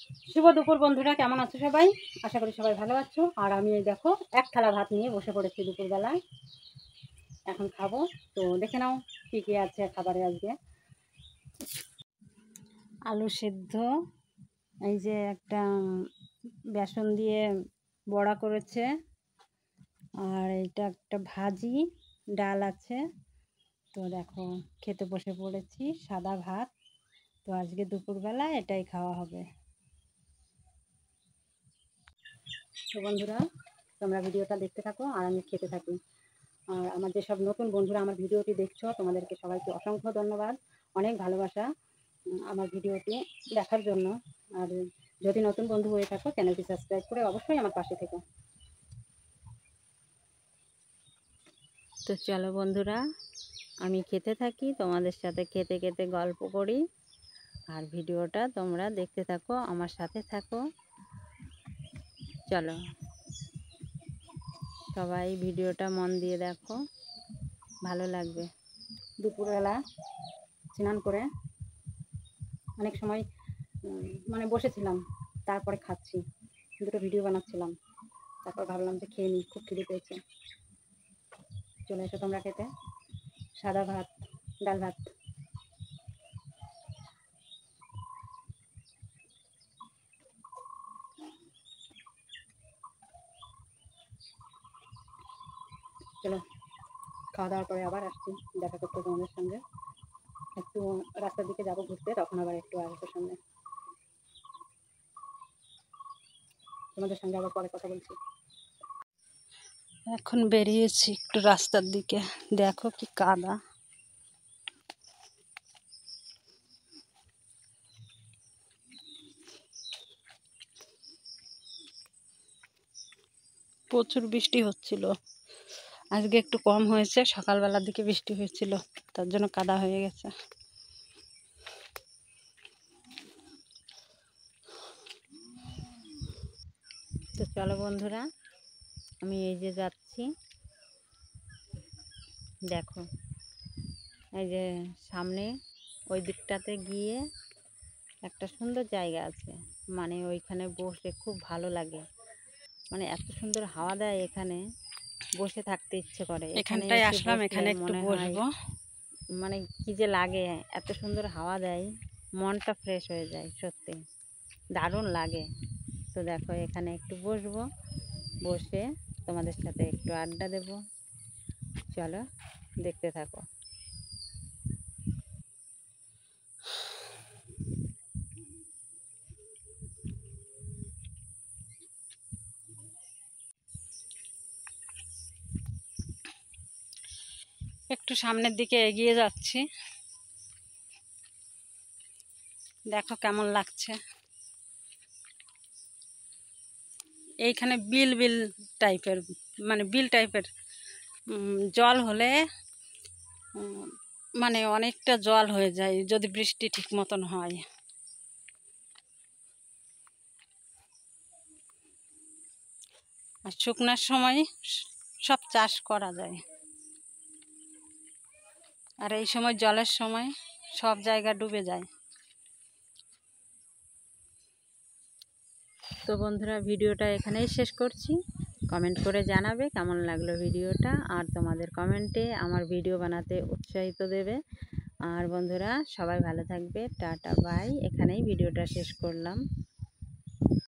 শুভ দুপুর বন্ধুরা, কেমন আছো সবাই? আশা করি সবাই ভালো আছো। আর আমি এই দেখো এক থালা ভাত নিয়ে বসে পড়েছি দুপুরবেলায়, এখন খাবো। তো দেখে নাও কী কী আছে খাবারে আজকে। আলু সেদ্ধ, এই যে একটা বেসন দিয়ে বড়া করেছে, আর এটা একটা ভাজি, ডাল আছে। তো দেখো খেতে বসে পড়েছি, সাদা ভাত। তো আজকে দুপুরবেলা এটাই খাওয়া হবে। তো বন্ধুরা, তোমরা ভিডিওটা দেখতে থাকো আর আমি খেতে থাকি। আর আমার যেসব নতুন বন্ধুরা আমার ভিডিওটি দেখছো, তোমাদেরকে সবাইকে অসংখ্য ধন্যবাদ, অনেক ভালোবাসা আমার ভিডিওটি দেখার জন্য। আর যদি নতুন বন্ধু হয়ে থাকো, চ্যানেলটি সাবস্ক্রাইব করে অবশ্যই আমার পাশে থেকো। তো চলো বন্ধুরা, আমি খেতে থাকি, তোমাদের সাথে খেতে খেতে গল্প করি। আর ভিডিওটা তোমরা দেখতে থাকো, আমার সাথে থাকো। চলো সবাই ভিডিওটা মন দিয়ে দেখো, ভালো লাগবে। দুপুরবেলা স্নান করে অনেক সময় মানে বসেছিলাম, তারপরে খাচ্ছি, দুটো ভিডিও বানাচ্ছিলাম, তারপর ভাবলাম যে খেয়ে নিই, খুব খিদে পেয়েছে। চলে এসো তোমরা খেতে, সাদা ভাত, ডাল ভাত। চলো খাওয়া দাওয়ার পরে আবার আসছি দেখা করতে তোমাদের সঙ্গে। একটু রাস্তার দিকে যাবো ঘুরতে, তখন আবার একটু আসবো সামনে, তোমাদের সঙ্গে আবার পরে কথা বলছি। এখন বেরিয়েছি একটু রাস্তার দিকে, দেখো কি কাদা। প্রচুর বৃষ্টি হচ্ছিল, আজকে একটু কম হয়েছে, সকালবেলার দিকে বৃষ্টি হয়েছিল, তার জন্য কাদা হয়ে গেছে। তো চলো বন্ধুরা, আমি এই যে যাচ্ছি, দেখো এই যে সামনে ওই দিকটাতে গিয়ে একটা সুন্দর জায়গা আছে, মানে ওইখানে বসে খুব ভালো লাগে, মানে এত সুন্দর হাওয়া দেয়, এখানে বসে থাকতে ইচ্ছে করে। এখানটায় আসলাম, এখানে একটু বসবো। মানে কি যে লাগে, এত সুন্দর হাওয়া দেয়, মনটা ফ্রেশ হয়ে যায়, সত্যি দারুণ লাগে। তো দেখো এখানে একটু বসবো, বসে তোমাদের সাথে একটু আড্ডা দেব। চলো দেখতে থাকো। একটু সামনের দিকে এগিয়ে যাচ্ছি, দেখো কেমন লাগছে। এইখানে বিল বিল টাইপের, মানে বিল টাইপের জল হলে মানে অনেকটা জল হয়ে যায় যদি বৃষ্টি ঠিক মতন হয়। আর শুকনার সময় সব চাষ করা যায়, আর এই সময় জলের সময় সব জায়গা ডুবে যায়। তো বন্ধুরা, ভিডিওটা এখানেই শেষ করছি। কমেন্ট করে জানাবে কেমন লাগলো ভিডিওটা, আর তোমাদের কমেন্টে আমার ভিডিও বানাতে উৎসাহিত দেবে। আর বন্ধুরা সবাই ভালো থাকবে, টাটা বাই, এখানেই ভিডিওটা শেষ করলাম।